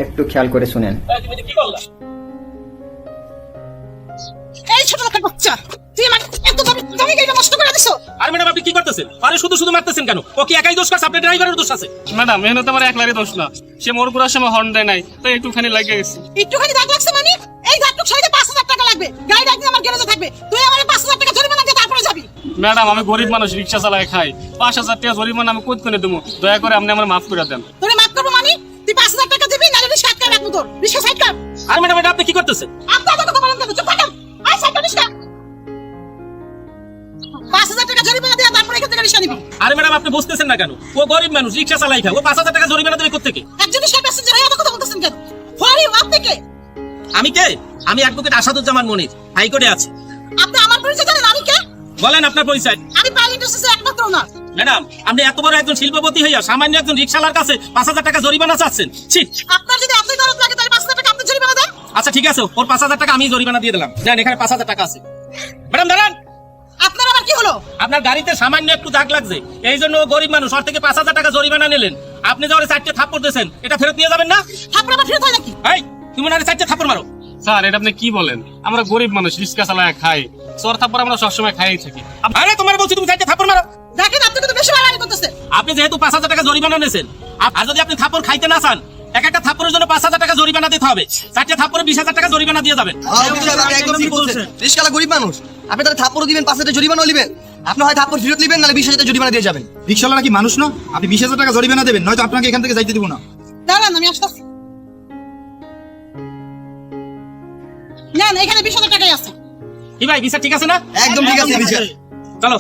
একটু খেয়াল করে শুনেন। এই ছোট লোকের বাচ্চা, তুই আমার এত দামি গাড়িটা নষ্ট করে দিছো। আর ম্যাডাম আপনি কি করতেছেন? আরে শুধু শুধু মারতেছেন কেন? ও কি একাই দোষ করছে? আপনার ড্রাইভারের দোষ আছে। ম্যাডাম মেহনত আমার একলারই দোষ না, সে মোড় ঘুরার সময় হর্ন দেয় নাই, তো একটুখানি লাগিয়ে গেছে। একটুখানি দাগ লাগছে মানে? এই দাগটুক সাইডে 5000 টাকা লাগবে। গাড়িটা একদিন আমার গ্যারেজে থাকবে, তুই আমারে 5000 টাকা জরিমানা দিয়ে তারপরে যাবি। ম্যাডাম আমি গরিব মানুষ, রিক্সা চালায় খাই, 5000 টাকা জরিমানা আমি কোথ করে দেবো? দয়া করে আপনি আমার মাফ করে দেন। তোরে মাফ করবো মানে? তুই 5000 টাকা দিবি, নালে রিস্কা আটকে রাখবো তোর। রিস্কা সাইড কর। আর ম্যাডাম এটা আপনি কি করতেছেন? আপনার কথা বলেন কেন? চুপ থাকেন। আয় সাইড কর রিস্কা। 5000 টাকা জরিমানা দিয়ে তারপরে এখান থেকে রিস্কা নিবি। আরে ম্যাডাম আপনি বুঝতেছেন না কেন? ও গরিব মানুষ, রিক্সা চালাই খায়, ও 5000 টাকা জরিমানা দেবে কোত্থেকে? একজন রিস্কা প্যাসেঞ্জার এত কথা বলতেছেন কেন? ফরি আপনি কে? আমি কে? আমি অ্যাডভোকেট আসাদুজ্জামান মনির, হাইকোর্টে আছি। আপনি আমার পরিচয় জানেন? আমি কে? বলেন আপনার পরিচয়। আমি পাইলট এসেছি একমাত্র না। ম্যাডাম আপনি এত বড় একজন শিল্পপতি হইয়া সামান্য একজন রিক্সাওয়ালার কাছে 5000 টাকা জরিমানা চাচ্ছেন? ছি! আপনার যদি আপনি দরদ লাগে তাহলে 5000 টাকা আপনি জরিমানা দেন। আচ্ছা ঠিক আছে, ওর 5000 টাকা আমি জরিমানা দিয়ে দিলাম। দেন এখানে 5000 টাকা আছে। ম্যাডাম দাঁড়ান। আপনার আবার কি হলো? আপনার গাড়িতে সামান্য একটু দাগ লাগছে, এই জন্য ও গরিব মানুষ, ওর থেকে 5000 টাকা জরিমানা নিলেন। আপনি যে ওরে 4টে থাপ্পড় দিয়েছেন, এটা ফেরত নিয়ে যাবেন না? আপনার আবার ফেরত হয় নাকি? এই তুমি না 4টে থাপ্পড় মারো। স্যার এটা আপনি কি বলেন? আমরা গরিব মানুষ, রিক্সা চালায় খাই, চোর থাপ্পড় আমরা সবসময় খাই থাকি। আরে তোমার বলছি তুমি 4টে থাপ্পড় মারো। দেখেন আপনি কিন্তু বেশি বাড়াবাড়ি করতেছেন। আপনি যেহেতু 5000 টাকা জরিমানা নিয়েছেন, আর যদি আপনি থাপ্পড় খাইতে না চান, এক একটা থাপ্পড়ের জন্য 5000 টাকা জরিমানা দিতে হবে। 4টে থাপ্পড়ে 20000 টাকা জরিমানা দিয়ে যাবেন। একদম ঠিক বলছেন। রিস্কালা গরিব মানুষ, আপনি তাহলে থাপ্পড় দিবেন, 5000 জরিমানা নেবেন। আপনি হয় থাপ্পড় ফেরত নেবেন, নাহলে 20000 জরিমানা দিয়ে যাবেন। রিক্সাওয়ালা কি মানুষ না? আপনি 20000 টাকা জরিমানা দেবেন, নয়তো আপনাকে এখান থেকে যাইতে দিব না। দাঁড়ান আমি আসতেছি। নেন এখানে 20000 টাকাই আছে। কি ভাই বিচার ঠিক আছে না? একদম ঠিক আছে বিচার। চলো।